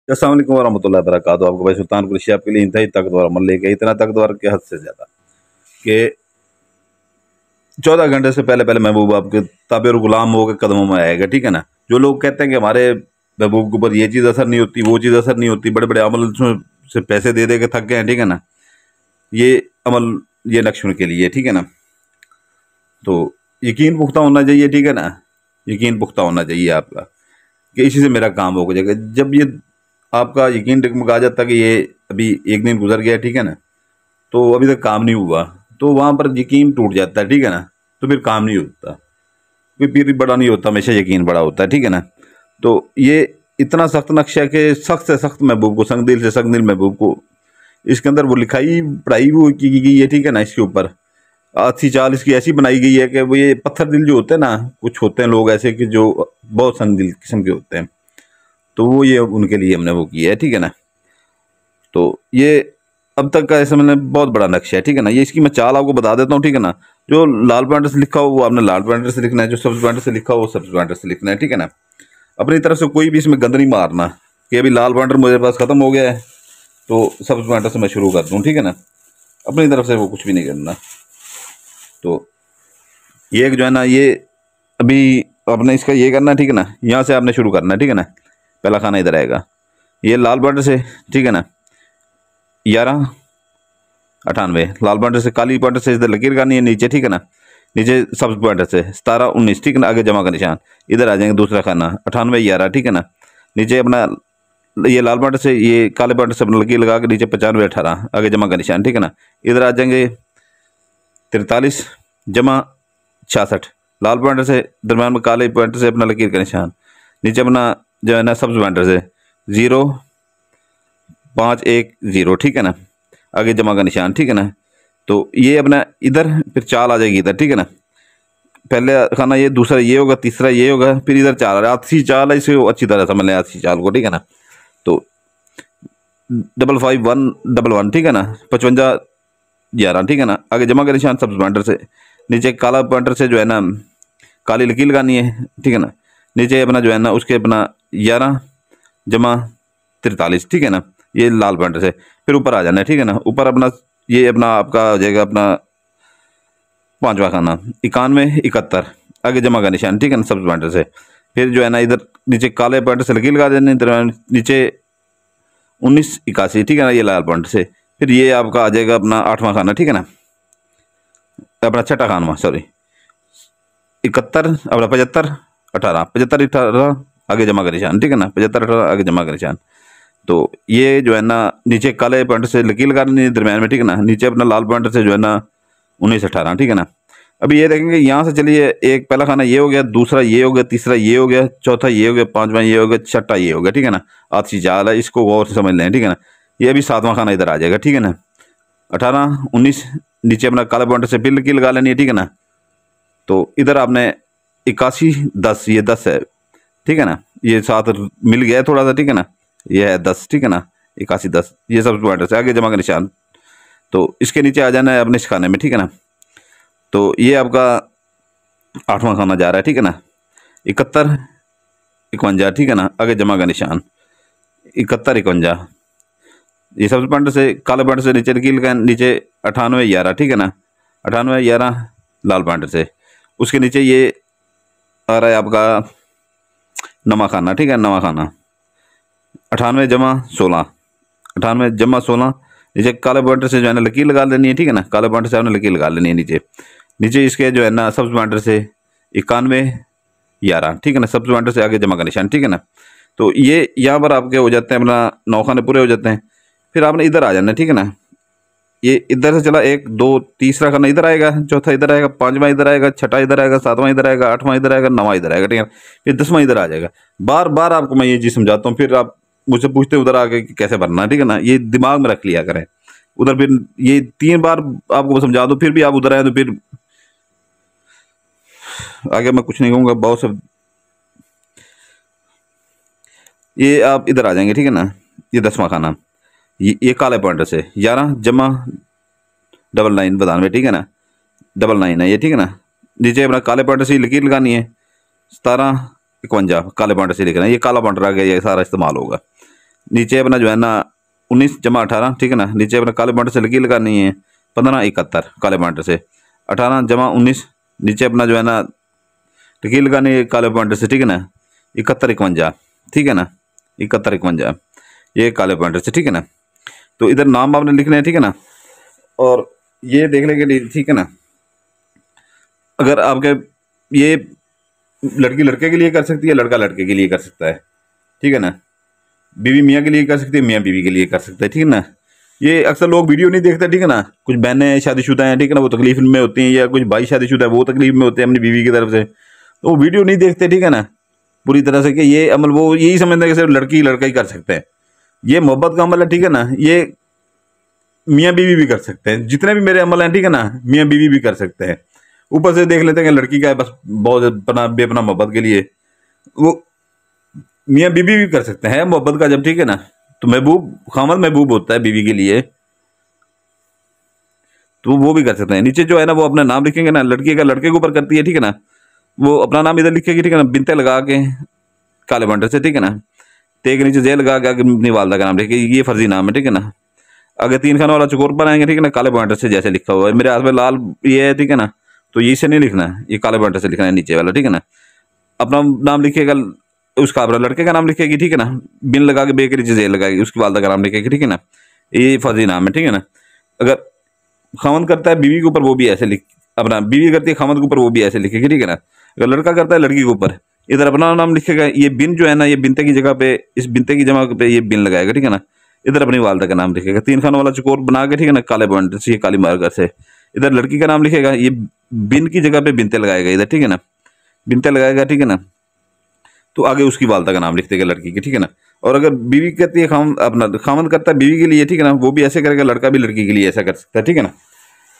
अस्सलाम वालेकुम वरहमतुल्लाहि वबरकातुहू। आपको भाई सुल्तान कुरैशी आपके लिए इंतहाई ताकतवर अमल लेके, इतना ताकतवर के हद से ज़्यादा कि 14 घंटे से पहले पहले महबूब आपके ताबे और गुलाम होकर कदमों में आएगा। ठीक है ना। जो लोग कहते हैं कि हमारे महबूब के ऊपर ये चीज़ असर नहीं होती, वो चीज़ असर नहीं होती, बड़े बड़े अमल से पैसे दे दे के थक गए हैं। ठीक है ना। ये अमल, ये नक्श उनके लिए। ठीक है ना। तो यकीन पुख्ता होना चाहिए। ठीक है ना। यकीन पुख्ता होना चाहिए आपका कि इसी से मेरा काम हो जाएगा। जब ये आपका यकीन डगमगा जाता कि ये अभी एक दिन गुजर गया, ठीक है ना, तो अभी तक काम नहीं हुआ, तो वहाँ पर यकीन टूट जाता है। ठीक है ना। तो फिर काम नहीं होता, कोई पीर बड़ा नहीं होता, हमेशा यकीन बड़ा होता है। ठीक है ना। तो ये इतना सख्त नक्शा है कि सख्त से सख्त महबूब को, संग दिल से संग दिल महबूब को, इसके अंदर वो लिखाई पढ़ाई वो की गई है। ठीक है ना। इसके ऊपर अच्छी चाल इसकी ऐसी बनाई गई है कि वो ये पत्थर दिल जो होते हैं ना, कुछ होते हैं लोग ऐसे कि जो बहुत संग दिल किस्म के होते हैं, तो वो ये उनके लिए हमने वो किया है। ठीक है ना। तो ये अब तक का ऐसा मतलब बहुत बड़ा नक्शा है। ठीक है ना। ये इसकी मैं चाल आपको बता देता हूँ। ठीक है ना। जो लाल पॉइंटर से लिखा हो वो आपने लाल पॉइंटर से लिखना है, जो सब्ज पॉइंटर से लिखा हो वो सब्ज पॉइंटर से लिखना है। ठीक है ना। अपनी तरफ से कोई भी इसमें गंद नहीं मारना कि अभी लाल पॉइंटर मेरे पास ख़त्म हो गया है तो सब्ज पॉइंटर से मैं शुरू कर दूँ। ठीक है ना। अपनी तरफ से वो कुछ भी नहीं करना। तो ये एक जो है ना, ये अभी आपने इसका ये करना है। ठीक है ना। यहाँ से आपने शुरू करना है। ठीक है ना। पहला खाना इधर आएगा, ये लाल पॉइंटर से। ठीक है ना। 1198 लाल पॉइंटर से, काली पॉइंटर से इधर लकीर करनी है नीचे। ठीक है ना। नीचे सब्ज पॉइंटर से 1719। ठीक है ना। आगे जमा का निशान, इधर आ जाएंगे दूसरा खाना 9811। ठीक है ना। नीचे अपना ये लाल पॉइंटर से, ये काले पॉइंटर से अपना लकीर लगा के नीचे 9518 आगे जमा का निशान। ठीक है ना। इधर आ जाएंगे 43 जमा 66 लाल पॉइंटर से, दरम्यान में काले पॉइंटर से अपना लकीर का निशान, नीचे अपना जो है ना सब्ज पॉइंटर से 0510। ठीक है ना। आगे जमा का निशान। ठीक है ना। तो ये अपना इधर फिर चाल आ जाएगी इधर। ठीक है ना। पहले खाना ये, दूसरा ये होगा, तीसरा ये होगा, फिर इधर चाल आ रहा है। आधी चाल है, इसे अच्छी तरह समझ लें आधी चाल को। ठीक है ना। तो 55111। ठीक है ना। 5511। ठीक है ना। आगे जमा का निशान सब्ज पॉइंटर से, नीचे काला पॉइंटर से जो है ना काली लकीर लगानी है। ठीक है ना। नीचे अपना जो है ना उसके अपना 11 जमा 43। ठीक है ना। ये लाल पॉइंटर से फिर ऊपर आ जाना है। ठीक है ना। ऊपर अपना ये अपना आपका हो जाएगा अपना पांचवा खाना 9171 आगे जमा का निशान। ठीक है ना। सब्ज पॉइंटर से फिर जो है ना इधर नीचे काले पॉइंटर से लकीर लगा देनी, नीचे 1981। ठीक है ना। ये लाल पॉइंटर से फिर ये आपका आ जाएगा अपना आठवां खाना। ठीक है ना। अपना छठा खाना, सॉरी 71 अपना 75 18 75 18 आगे जमा का निशान। ठीक है ना। 75 18 आगे जमा का निशान। तो ये जो है ना नीचे काले पॉइंटर से लकीर लगानी है दरम्यान में। ठीक है ना। नीचे अपना लाल पॉइंटर से जो है ना 1918। ठीक है ना। अभी ये देखेंगे यहाँ से चलिए, एक पहला खाना ये हो गया, दूसरा ये हो गया, तीसरा ये हो गया, चौथा ये हो गया, पांचवा ये हो गया, छठा ये हो गया। ठीक है ना। आधी चाल है, इसको गौर से समझ लें। ठीक है ना। ये अभी सातवां खाना इधर आ जाएगा। ठीक है ना। 18 19 नीचे अपना काले पॉइंटर से फिर लकीर लगा लेनी है। ठीक है ना। तो इधर आपने 81 10, ये 10 है। ठीक है ना। ये साथ मिल गया थोड़ा सा। ठीक है ना। ये है 10। ठीक है ना। 81 10 ये सब पॉइंटर से आगे जमा का निशान। तो इसके नीचे आ जाना है अपने इस खाने में। ठीक है ना। तो ये आपका आठवां खाना जा रहा है। ठीक है ना। 71 51। ठीक है ना। आगे जमा का निशान 71 51 ये सब पॉइंटर से, काले पॉइंटर से नीचे लकीर का, नीचे 98 11। ठीक है ना। 98 11 लाल पॉइंटर से, उसके नीचे ये आ रहा है आपका नवा खाना। ठीक है। नवा खाना 98 जमा 16 98 जमा 16 नीचे काले पॉइंटर से जो है ना लकीर लगा लेनी है। ठीक है ना। काले पॉइंटर से आपने लकीर लगा लेनी है नीचे। नीचे इसके जो है ना सब्ज पॉइंटर से 91 11। ठीक है ना। सब्ज पॉइंटर से आगे जमा का निशान। ठीक है ना। तो ये यहाँ पर आपके हो जाते हैं, अपना 9 खाने पूरे हो जाते हैं। फिर आपने इधर आ जाना है। ठीक है ना। ये इधर से चला 1 2 तीसरा खाना इधर आएगा, चौथा इधर आएगा, पांचवा इधर आएगा, छठा इधर आएगा, सातवां इधर आएगा, आठवां इधर आएगा, नवा इधर आएगा। ठीक है। फिर 10वां इधर आ जाएगा। बार बार आपको मैं ये चीज़ समझाता हूँ, फिर आप मुझसे पूछते उधर आके कि कैसे भरना है। ठीक है ना। ये दिमाग में रख लिया करें। उधर फिर ये 3 बार आपको समझा दो, फिर भी आप उधर आए तो फिर आगे मैं कुछ नहीं कहूँगा, बहुत सब। ये आप इधर आ जाएंगे। ठीक है ना। ये 10वां खाना, ये काले पॉइंटर से 11 जमा 99 92। ठीक है ना। 99 है ये। ठीक है ना। नीचे अपना काले पॉइंटर से लकीर लगानी है 17 51 काले पॉइंटर से लिखना है। ये काला पॉइंटर आ गया, ये सारा इस्तेमाल होगा। नीचे अपना जो है ना 19 जमा 18, ठीक है ना। नीचे अपना काले पॉइंटर से लकीर लगानी है 15 71 काले पॉइंटर से 18 जमा 19, नीचे अपना जो है ना लकीर लगानी है काले पॉइंटर से, ठीक है ना 71 51, ठीक है ना 71 51, ये काले पॉइंटर से, ठीक है ना। तो इधर नाम आपने लिखना है, ठीक है ना। और ये देख लेंगे, ठीक है ना। अगर आपके ये लड़की लड़के के लिए कर सकती है, लड़का लड़के के लिए कर सकता है, ठीक है ना। बीवी मियाँ के लिए कर सकती है, मियाँ बीवी के लिए कर सकता है, ठीक है ना। ये अक्सर लोग वीडियो नहीं देखते, ठीक है ना। कुछ बहनें शादीशुदा हैं, ठीक है ना, वो तकलीफ में होती हैं, या कुछ भाई शादीशुदा है वो तकलीफ में होते हैं अपनी बीवी की तरफ से, तो वो वीडियो नहीं देखते, ठीक है ना, पूरी तरह से कि ये अमल वो यही समझते हैं कि सिर्फ लड़की लड़का ही कर सकते हैं। ये मोहब्बत का अमल है, ठीक है ना। ये मियाँ बीवी भी कर सकते हैं, जितने भी मेरे अमल हैं, ठीक है ना, मियाँ बीवी भी कर सकते हैं। ऊपर से देख लेते हैं कि लड़की का है बस बहुत अपना बेपना मोहब्बत के लिए, वो मियाँ बीवी भी कर सकते हैं मोहब्बत का जब, ठीक है ना। तो महबूब खामद महबूब होता है बीवी के लिए, तो वो भी कर सकते हैं। नीचे जो है ना वो अपना नाम लिखेंगे ना, लड़की का लड़के के ऊपर करती है, ठीक है ना, वो अपना नाम इधर लिखेगी, ठीक है ना, बिनते लगा के काले बंटर से, ठीक है ना। ते के नीचे जे लगा के आगे अपनी वालदा का नाम लिखेगी, ये फर्जी नाम है, ठीक है ना। अगर 3 खानों वाला चकोर पर आएंगे, ठीक है ना, काले पॉइंटर से जैसे लिखा हुआ है, मेरे हाथ में लाल ये है, ठीक है ना, तो ये से नहीं लिखना है, ये काले पॉइंटर से लिखना है नीचे वाला, ठीक है ना। अपना नाम लिखेगा, उसका अपना लड़के का नाम लिखेगी, ठीक है ना, बिन लगा के बे के नीचे जेल लगाएगी, उसकी वालदा का नाम लिखेगी, ठीक है ना। ये फर्जी नाम है, ठीक है ना। अगर खामन करता है बीवी के ऊपर, वो भी ऐसे लिख, अपना बीवी करती है खामन के ऊपर, वो भी ऐसे लिखेगी, ठीक है ना। अगर लड़का करता है लड़की के ऊपर, इधर अपना नाम लिखेगा, ये बिन जो है ना, ये बिनते की जगह पे, इस बिनते की जगह पे ये बिन लगाएगा, ठीक है ना। इधर अपनी वालदा का नाम लिखेगा, 3 खानों वाला चकोर बना के, ठीक है ना, काले पॉइंट से, ये काली मार्कर से। इधर लड़की का नाम लिखेगा, ये बिन की जगह पे बिनते लगाएगा इधर, ठीक है ना, बिनते लगाएगा, ठीक है ना। तो आगे उसकी वालदा का नाम लिख देगा लड़की के, ठीक है ना। और अगर बीवी कहती है अपना खामन करता है बीवी के लिए, ठीक है ना, वो भी ऐसे करेगा, लड़का भी लड़की के लिए ऐसा कर सकता है, ठीक है ना।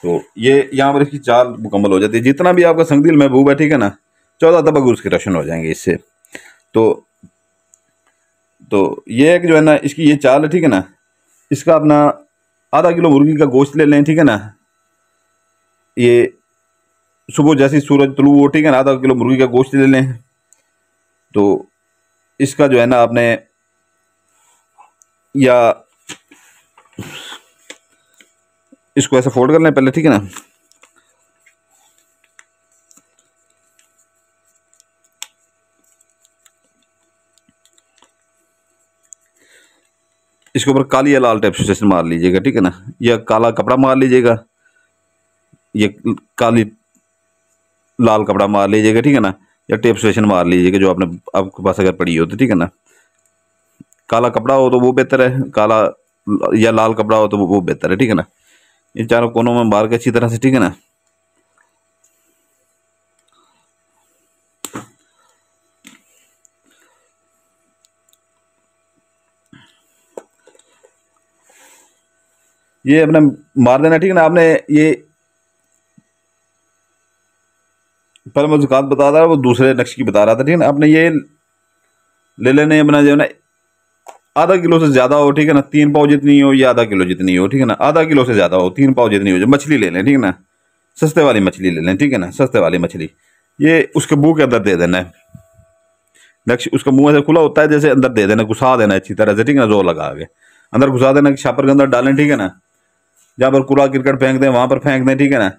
तो ये यहाँ पर इसकी चाल मुकम्मल हो जाती है। जितना भी आपका संगदिल महबूब है, ठीक है ना, 14 तबक उसके रोशन हो जाएंगे इससे। तो ये है कि जो है ना इसकी ये चाल है, ठीक है ना। इसका अपना आधा किलो मुर्गी का गोश्त ले लें, ठीक है ना। ये सुबह जैसी सूरज तुलू हो, ठीक है ना, आधा किलो मुर्गी का गोश्त ले लें। तो इसका जो है ना आपने या इसको ऐसे फोल्ड कर लें पहले, ठीक है ना। इसके ऊपर काली या लाल टेप से मार लीजिएगा, ठीक है ना, या काला कपड़ा मार लीजिएगा, ये काली लाल कपड़ा मार लीजिएगा, ठीक है ना, या टेप स्टेशन मार लीजिएगा जो आपने आपके पास अगर पड़ी हो तो, ठीक है ना। काला कपड़ा हो तो वो बेहतर है, काला या लाल कपड़ा हो तो वो बेहतर है, ठीक है ना। इन चारों कोनों में मार के अच्छी तरह से, ठीक है ना। ये अपने मार देना, ठीक है ना। आपने ये पहले मैं ज़कात बता रहा, वो दूसरे नक्श की बता रहा था, ठीक है ना। आपने ये ले लेने अपना जो है ना आधा किलो से ज़्यादा हो, ठीक है ना, 3 पाव जितनी हो या आधा किलो जितनी हो, ठीक है ना। आधा किलो से ज़्यादा हो, 3 पाव जितनी हो, जो मछली ले लें, ठीक है ना, सस्ते वाली मछली ले लें, ठीक है ना, सस्ते वाली मछली। ये उसके मुंह के अंदर दे देना है, नक्श उसका मुंह ऐसे खुला होता है, जैसे अंदर दे देना, घुसा देना अच्छी तरह से, ठीक है ना, जोर लगा के अंदर घुसा देना, छापर के अंदर डालें, ठीक है ना। जहाँ पर कूड़ा क्रिकेट फेंक दें वहाँ पर फेंक दें, ठीक है ना।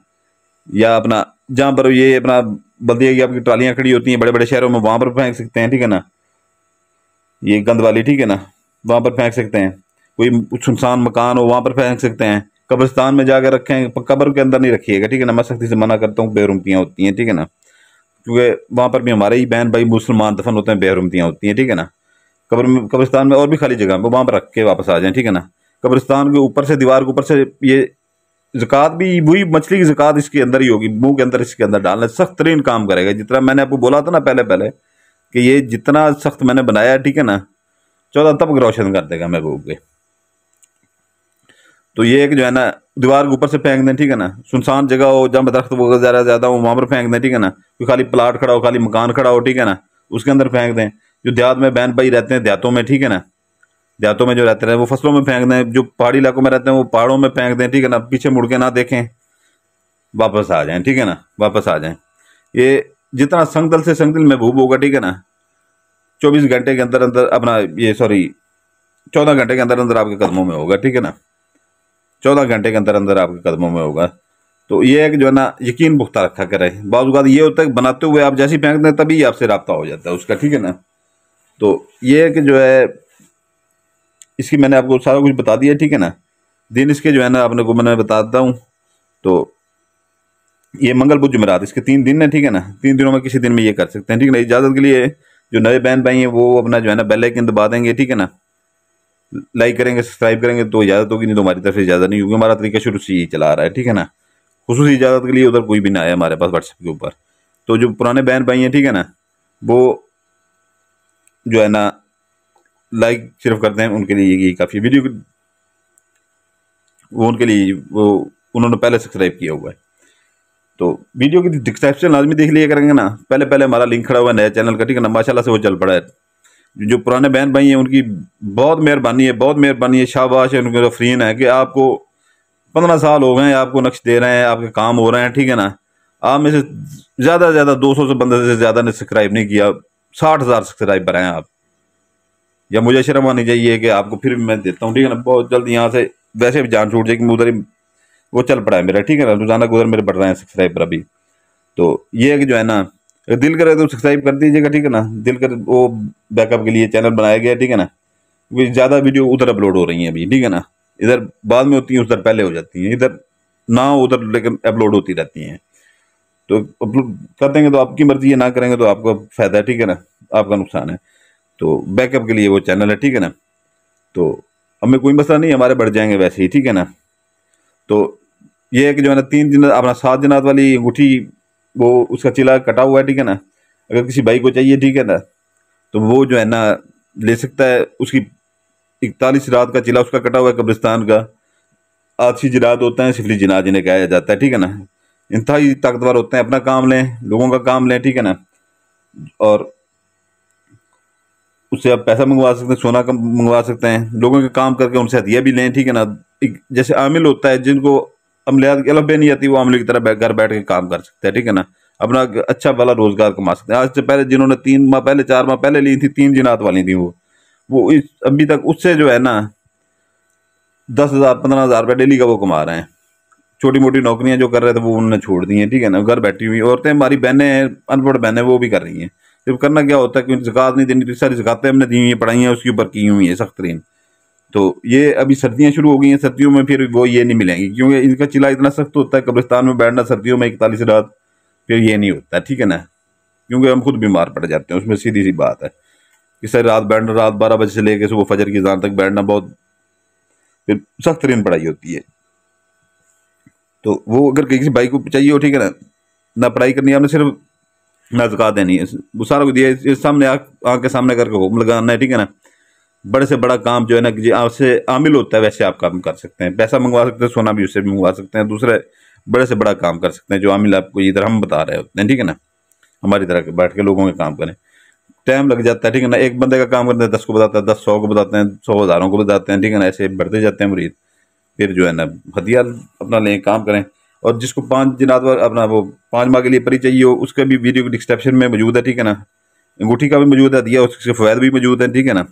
या अपना जहाँ पर ये अपना बल्दिया की आपकी ट्रालियाँ खड़ी होती हैं बड़े बड़े शहरों में, वहाँ पर फेंक सकते हैं, ठीक है ना, ये गंद वाली, ठीक है ना, वहाँ पर फेंक सकते हैं। कोई सुनसान मकान हो वहाँ पर फेंक सकते हैं। कब्रिस्तान में जाकर रखें, कब्र के अंदर नहीं रखिएगा, ठीक है ना, मैं सख्ती से मना करता हूँ, बेरुमतियाँ होती हैं, ठीक है ना, क्योंकि वहाँ पर भी हमारे ही बहन भाई मुसलमान दफन होते हैं, बेरुमतियाँ होती हैं, ठीक है ना। कब्रिस्तान में और भी खाली जगह वहाँ पर रख के वापस आ जाएं, ठीक है ना। कब्रिस्तान के ऊपर से, दीवार के ऊपर से ये ज़कात भी वही मछली की ज़कात इसके अंदर ही होगी, मुंह के अंदर इसके अंदर डालना सख्त तरीन काम करेगा। जितना मैंने आपको बोला था ना पहले पहले कि ये जितना सख्त मैंने बनाया, ठीक है ना, 14 तबक रोशन कर देगा महबूब के। तो ये एक जो है ना दीवार के ऊपर से फेंक दें, ठीक है ना। सुनसान जगह हो जहाँ दरख्त वगैरह ज़्यादा हो वहाँ पर फेंक दें, ठीक है ना। कोई खाली प्लाट खड़ा हो, खाली मकान खड़ा हो, ठीक है ना, उसके अंदर फेंक दें। जो देहात में बहन भाई रहते हैं देहातों में, ठीक है ना, देहातों में जो रहते हैं वो फसलों में फेंक दें। जो पहाड़ी इलाकों में रहते हैं वो पहाड़ों में फेंक दें, ठीक है ना। पीछे मुड़ के ना देखें, वापस आ जाएं, ठीक है ना, वापस आ जाएं। ये जितना संगदिल से संगदिल महबूब होगा, ठीक है ना, 24 घंटे के अंदर अंदर अपना ये 14 घंटे के अंदर अंदर आपके कदमों में होगा, ठीक है ना, 14 घंटे के अंदर अंदर आपके कदमों में होगा। तो ये है कि जो है ना यकीन पुख्ता रखा करें। बाज़ औक़ात ये होता है कि बनाते हुए आप जैसे ही फेंक दें तभी आपसे रब्ता हो जाता है उसका, ठीक है ना। तो ये है कि जो है इसकी मैंने आपको सारा कुछ बता दिया, ठीक है ना। दिन इसके जो है ना आपने को मैंने बता देता हूँ। तो ये मंगल बुध जुमेरात इसके 3 दिन है, ठीक है ना। 3 दिनों में किसी दिन में ये कर सकते हैं, ठीक है ना। इजाज़त के लिए जो नए बहन भाई हैं वो अपना जो है ना बेल आइकन दबा देंगे, ठीक है ना। लाइक करेंगे, सब्सक्राइब करेंगे तो इजाज़त होगी, नहीं तो हमारी तरफ से इजाज़त नहीं, क्योंकि हमारा तरीका शुरू से ही चला रहा है, ठीक है ना। खुसूसी इजाज़त के लिए उधर कोई भी ना आया हमारे पास व्हाट्सएप के ऊपर। तो जो पुराने बहन भाई हैं, ठीक है ना, वो जो है ना लाइक सिर्फ करते हैं, उनके लिए ये काफ़ी वीडियो वो उनके लिए वो उन्होंने पहले सब्सक्राइब किया हुआ है। तो वीडियो की डिस्क्रिप्शन लाजमी देख लिया करेंगे ना। पहले पहले हमारा लिंक खड़ा हुआ है नया चैनल का, ठीक है ना, माशाल्लाह से वो चल पड़ा है। जो पुराने बहन भाई हैं उनकी बहुत मेहरबानी है, बहुत मेहरबानी है, शाबाश है, उनके रफरीन है कि आपको 15 साल हो गए हैं, आपको नक्श दे रहे हैं, आपके काम हो रहे हैं, ठीक है ना। आप में से ज़्यादा से ज़्यादा 200 से बंदे से ज़्यादा ने सब्सक्राइब नहीं किया, 60,000 सब्सक्राइबर हैं आप। या मुझे शर्म आनी चाहिए कि आपको फिर भी मैं देता हूँ, ठीक है ना। बहुत जल्द यहाँ से वैसे भी जान छूट जाएगी, उधर ही वो चल पड़ा है मेरा, ठीक है ना। रोजाना उधर मेरे बढ़ रहे हैं सब्सक्राइबर अभी। तो ये है कि जो है ना अगर दिल करे तो सब्सक्राइब कर दीजिएगा, ठीक है ना। दिल करे वो बैकअप के लिए चैनल बनाया गया, ठीक है ना, क्योंकि ज़्यादा वीडियो उधर अपलोड हो रही हैं अभी, ठीक है ना। इधर बाद में होती हैं, उधर पहले हो जाती हैं, इधर ना उधर लेकिन अपलोड होती रहती हैं। तो अपलोड कर देंगे तो आपकी मर्जी है, ना करेंगे तो आपका फ़ायदा है, ठीक है ना, आपका नुकसान है। तो बैकअप के लिए वो चैनल है, ठीक है ना। तो हमें कोई मसला नहीं, हमारे बढ़ जाएंगे वैसे ही, ठीक है ना। तो ये है कि जो है ना 3 दिन अपना 7 दिनात वाली अंगूठी वो उसका चिला कटा हुआ है, ठीक है ना। अगर किसी भाई को चाहिए, ठीक है ना, तो वो जो है ना ले सकता है। उसकी 41 रात का चिला उसका कटा हुआ है कब्रिस्तान का। आछी जिनात होता है, सिफली जिनात जिन्हें कहा जाता है, ठीक है ना। इंतहाई ताकतवर होते हैं, अपना काम लें, लोगों का काम लें, ठीक है ना। और उससे आप पैसा मंगवा सकते हैं, सोना का मंगवा सकते हैं, लोगों के काम करके उनसे हदिया भी लें, ठीक है ना। जैसे आमिल होता है, जिनको अमलियात की अलग नहीं आती, वो आमिल की तरह घर बैठ के काम कर सकते हैं, ठीक है ना। अपना अच्छा वाला रोजगार कमा सकते हैं। आज से पहले जिन्होंने 3 माह पहले 4 माह पहले ली थी, 3 जिनात वाली थी, वो इस अभी तक उससे जो है ना 10,000 15,000 रुपये डेली का वो कमा रहे हैं। छोटी मोटी नौकरियां जो कर रहे थे वो उन्होंने छोड़ दी हैं, ठीक है ना। घर बैठी हुई औरतें, हमारी बहनें हैं, अनपढ़ बहनें, वो भी कर रही हैं। सिर्फ करना क्या होता है कि ज़कात नहीं देनी, सारी ज़कातें हमने दी हुई हैं, पढ़ाई हैं उसके ऊपर की हुई हैं सख्त तरीन। तो ये अभी सर्दियाँ शुरू हो गई हैं, सर्दियों में फिर वो ये नहीं मिलेंगी, क्योंकि इनका चिला इतना सख्त होता है, कब्रिस्तान में बैठना सर्दियों में 41 रात, फिर ये नहीं होता, ठीक है ना। क्योंकि हम खुद बीमार पड़ जाते हैं उसमें, सीधी सी बात है कि सारी रात बैठना, रात 12 बजे से लेकर सुबह फजर की अज़ान तक बैठना, बहुत फिर सख्त तरीन पढ़ाई होती है। तो वो अगर किसी भाई को चाहिए हो, ठीक है ना पढ़ाई करनी है आपने, सिर्फ ना ज़कात देनी है, वो सारा कुछ दिया है, सामने आँख के सामने करके हुक्म लगाना है, ठीक है ना। बड़े से बड़ा काम जो है ना कि आपसे आमिल होता है वैसे आप काम कर सकते हैं, पैसा मंगवा सकते हैं, सोना भी उससे भी मंगवा सकते हैं, दूसरे बड़े से बड़ा काम कर सकते हैं जो आमिल आपको इधर हम बता रहे होते हैं, ठीक है ना। हमारी तरह के बैठ के लोगों के काम करें, टाइम लग जाता है, ठीक है ना। एक बंदे का काम करते हैं 10 को बताता है, 10 100 को बताते हैं, 100 हज़ारों को बताते हैं, ठीक है ना। ऐसे बढ़ते जाते हैं मुरीद। फिर जो है ना हथियार अपना लें, काम करें। और जिसको 5 जिनात अपना वो 5 माह के लिए परी चाहिए हो, उसका भी वीडियो डिस्क्रिप्शन में मौजूद है, ठीक है ना। अंगूठी का भी मौजूद है, दिया उसके फ़वाद भी मौजूद है, ठीक है ना।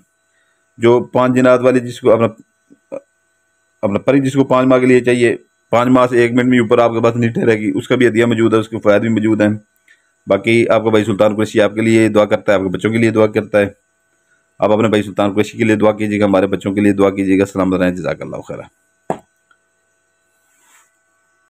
जो 5 जिनात वाली जिसको अपना अपना परी जिसको 5 माह के लिए चाहिए, 5 माह से 1 मिनट में ऊपर आपके पास नहीं ठहरेगी, उसका भी हदिया मौजूद है, उसके फ़वाद भी मौजूद हैं। बाकी आपका भाई सुल्तान कुरैशी आपके लिए दुआ करता है, आपके बच्चों के लिए दुआ करता है। आप अपने भाई सुल्तान कुरैशी के लिए दुआ कीजिएगा, हमारे बच्चों के लिए दुआ कीजिएगा। सलामत रहें, जज़ाकल्लाहु खैर।